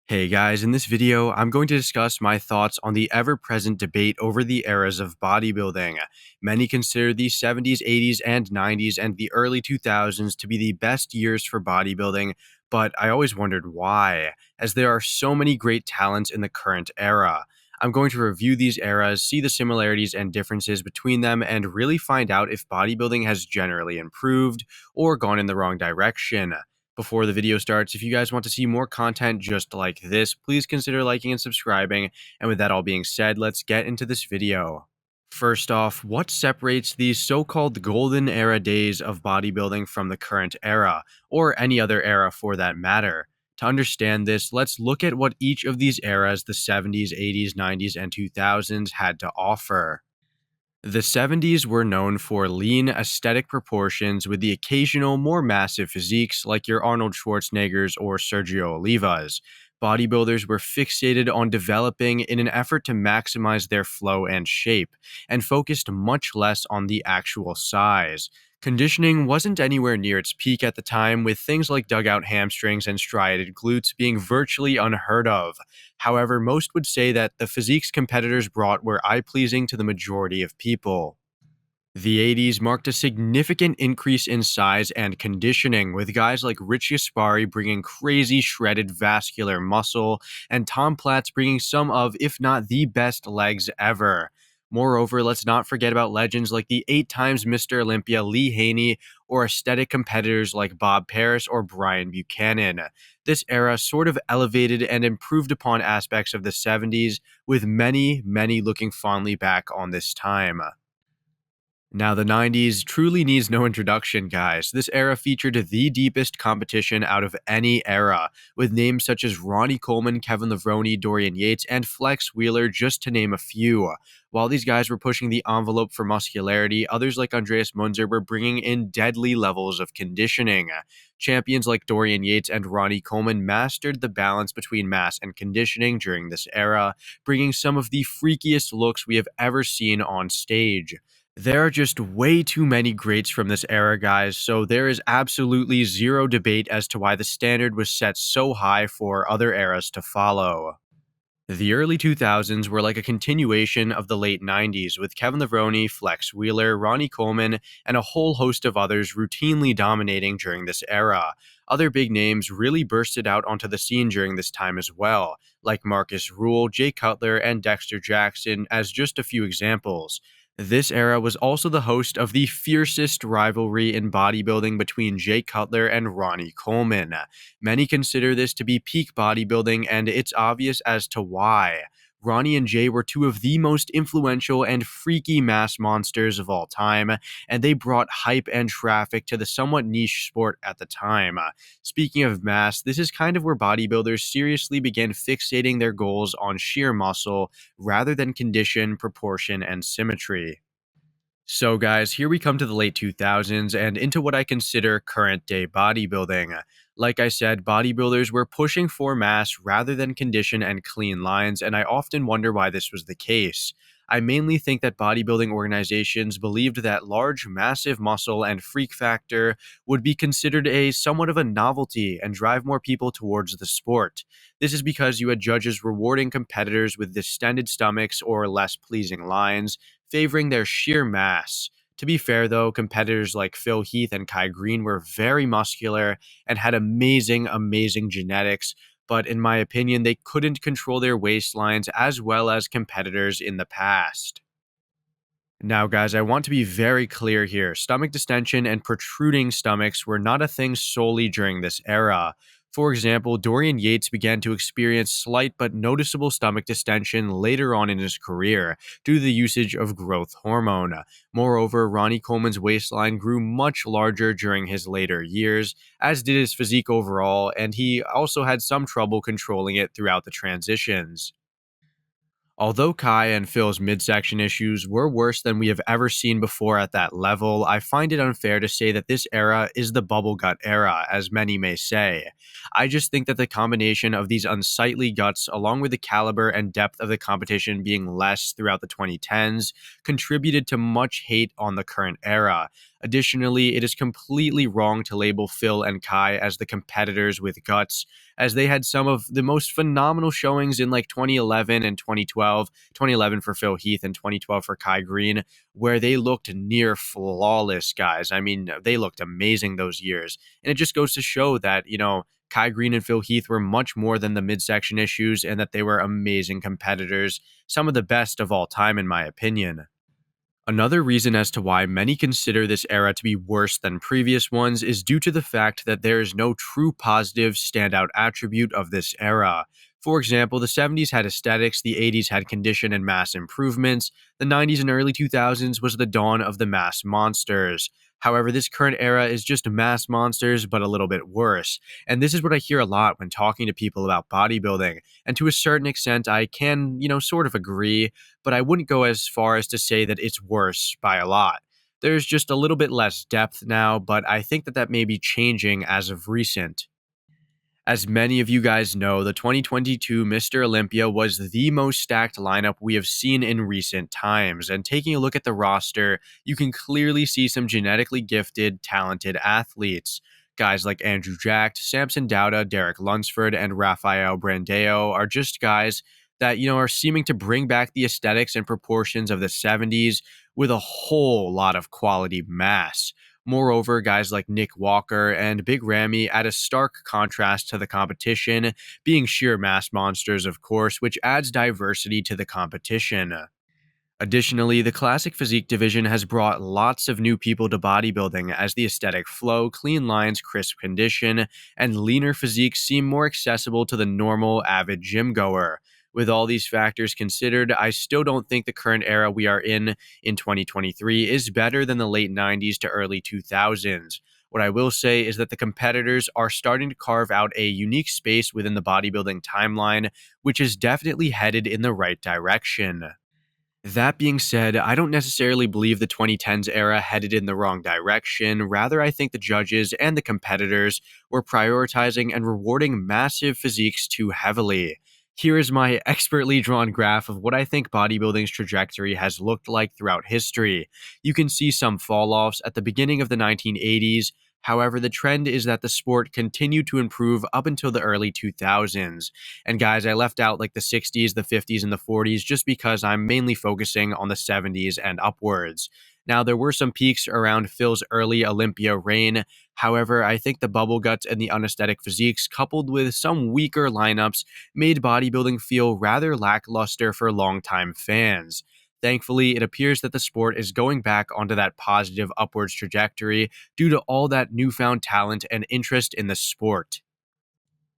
Hey guys, in this video, I'm going to discuss my thoughts on the ever-present debate over the eras of bodybuilding. Many consider the 70s, 80s, and 90s and the early 2000s to be the best years for bodybuilding, but I always wondered why, as there are so many great talents in the current era. I'm going to review these eras, see the similarities and differences between them, and really find out if bodybuilding has generally improved or gone in the wrong direction. Before the video starts, if you guys want to see more content just like this, please consider liking and subscribing. And with that all being said, let's get into this video. First off, what separates these so-called golden era days of bodybuilding from the current era, or any other era for that matter? To understand this, let's look at what each of these eras, the 70s, 80s, 90s, and 2000s, had to offer. The 70s were known for lean, aesthetic proportions with the occasional more massive physiques like your Arnold Schwarzeneggers or Sergio Olivas. Bodybuilders were fixated on developing in an effort to maximize their flow and shape, and focused much less on the actual size. Conditioning wasn't anywhere near its peak at the time, with things like dugout hamstrings and striated glutes being virtually unheard of. However, most would say that the physiques competitors brought were eye-pleasing to the majority of people. The 80s marked a significant increase in size and conditioning, with guys like Rich Gaspari bringing crazy shredded vascular muscle, and Tom Platz bringing some of, if not the best legs ever. Moreover, let's not forget about legends like the 8 times Mr. Olympia Lee Haney, or aesthetic competitors like Bob Paris or Brian Buchanan. This era sort of elevated and improved upon aspects of the 70s, with many looking fondly back on this time. Now, the 90s truly needs no introduction, guys. This era featured the deepest competition out of any era, with names such as Ronnie Coleman, Kevin Levrone, Dorian Yates, and Flex Wheeler, just to name a few. While these guys were pushing the envelope for muscularity, others like Andreas Munzer were bringing in deadly levels of conditioning. Champions like Dorian Yates and Ronnie Coleman mastered the balance between mass and conditioning during this era, bringing some of the freakiest looks we have ever seen on stage. There are just way too many greats from this era, guys, so there is absolutely zero debate as to why the standard was set so high for other eras to follow. The early 2000s were like a continuation of the late 90s, with Kevin Levrone, Flex Wheeler, Ronnie Coleman, and a whole host of others routinely dominating during this era. Other big names really bursted out onto the scene during this time as well, like Marcus Rule, Jay Cutler, and Dexter Jackson, as just a few examples. This era was also the host of the fiercest rivalry in bodybuilding between Jay Cutler and Ronnie Coleman. Many consider this to be peak bodybuilding, and it's obvious as to why. Ronnie and Jay were two of the most influential and freaky mass monsters of all time, and they brought hype and traffic to the somewhat niche sport at the time. Speaking of mass, this is kind of where bodybuilders seriously began fixating their goals on sheer muscle rather than condition, proportion, and symmetry. So, guys, here we come to the late 2000s and into what I consider current day bodybuilding. Like I said, bodybuilders were pushing for mass rather than condition and clean lines, and I often wonder why this was the case. I mainly think that bodybuilding organizations believed that large, massive muscle and freak factor would be considered a somewhat of a novelty and drive more people towards the sport. This is because you had judges rewarding competitors with distended stomachs or less pleasing lines, favoring their sheer mass. To be fair, though, competitors like Phil Heath and Kai Green were very muscular and had amazing genetics, but in my opinion, they couldn't control their waistlines as well as competitors in the past. Now, guys, I want to be very clear here. Stomach distension and protruding stomachs were not a thing solely during this era. For example, Dorian Yates began to experience slight but noticeable stomach distension later on in his career due to the usage of growth hormone. Moreover, Ronnie Coleman's waistline grew much larger during his later years, as did his physique overall, and he also had some trouble controlling it throughout the transitions. Although Kai and Phil's midsection issues were worse than we have ever seen before at that level, I find it unfair to say that this era is the bubble gut era, as many may say. I just think that the combination of these unsightly guts, along with the caliber and depth of the competition being less throughout the 2010s, contributed to much hate on the current era. Additionally, it is completely wrong to label Phil and Kai as the competitors with guts, as they had some of the most phenomenal showings in like 2011 and 2012, 2011 for Phil Heath and 2012 for Kai Green, where they looked near flawless, guys. I mean, they looked amazing those years. And it just goes to show that, Kai Green and Phil Heath were much more than the midsection issues and that they were amazing competitors, some of the best of all time, in my opinion. Another reason as to why many consider this era to be worse than previous ones is due to the fact that there is no true positive standout attribute of this era. For example, the 70s had aesthetics, the 80s had condition and mass improvements, the 90s and early 2000s was the dawn of the mass monsters. However, this current era is just mass monsters, but a little bit worse. And this is what I hear a lot when talking to people about bodybuilding. And to a certain extent, I can, sort of agree, but I wouldn't go as far as to say that it's worse by a lot. There's just a little bit less depth now, but I think that may be changing as of recent. As many of you guys know, the 2022 Mr. Olympia was the most stacked lineup we have seen in recent times, and taking a look at the roster, you can clearly see some genetically gifted, talented athletes. Guys like Andrew Jacked, Samson Dauda, Derek Lunsford, and Rafael Brandeo are just guys that, are seeming to bring back the aesthetics and proportions of the 70s with a whole lot of quality mass. Moreover, guys like Nick Walker and Big Ramy add a stark contrast to the competition, being sheer mass monsters, of course, which adds diversity to the competition. Additionally, the classic physique division has brought lots of new people to bodybuilding as the aesthetic flow, clean lines, crisp condition, and leaner physiques seem more accessible to the normal, avid gym goer. With all these factors considered, I still don't think the current era we are in 2023 is better than the late 90s to early 2000s. What I will say is that the competitors are starting to carve out a unique space within the bodybuilding timeline, which is definitely headed in the right direction. That being said, I don't necessarily believe the 2010s era headed in the wrong direction. Rather, I think the judges and the competitors were prioritizing and rewarding massive physiques too heavily. Here is my expertly drawn graph of what I think bodybuilding's trajectory has looked like throughout history. You can see some fall offs at the beginning of the 1980s. However, the trend is that the sport continued to improve up until the early 2000s. And guys, I left out like the 60s, the 50s, and the 40s just because I'm mainly focusing on the 70s and upwards. Now, there were some peaks around Phil's early Olympia reign. However, I think the bubble guts and the unesthetic physiques, coupled with some weaker lineups, made bodybuilding feel rather lackluster for longtime fans. Thankfully, it appears that the sport is going back onto that positive upwards trajectory due to all that newfound talent and interest in the sport.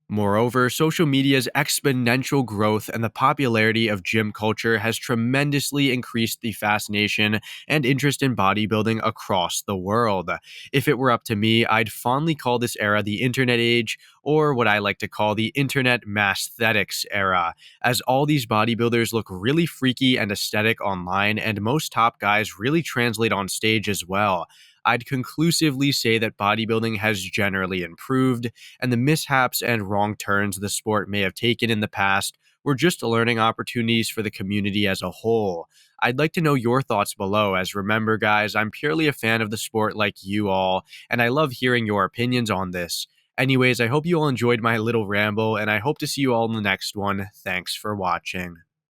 Moreover, social media's exponential growth and the popularity of gym culture has tremendously increased the fascination and interest in bodybuilding across the world. If it were up to me, I'd fondly call this era the internet age, or what I like to call the internet massthetics era, as all these bodybuilders look really freaky and aesthetic online, and most top guys really translate on stage as well. I'd conclusively say that bodybuilding has generally improved, and the mishaps and wrong turns the sport may have taken in the past were just learning opportunities for the community as a whole. I'd like to know your thoughts below, as remember, guys, I'm purely a fan of the sport like you all, and I love hearing your opinions on this. Anyways, I hope you all enjoyed my little ramble, and I hope to see you all in the next one. Thanks for watching.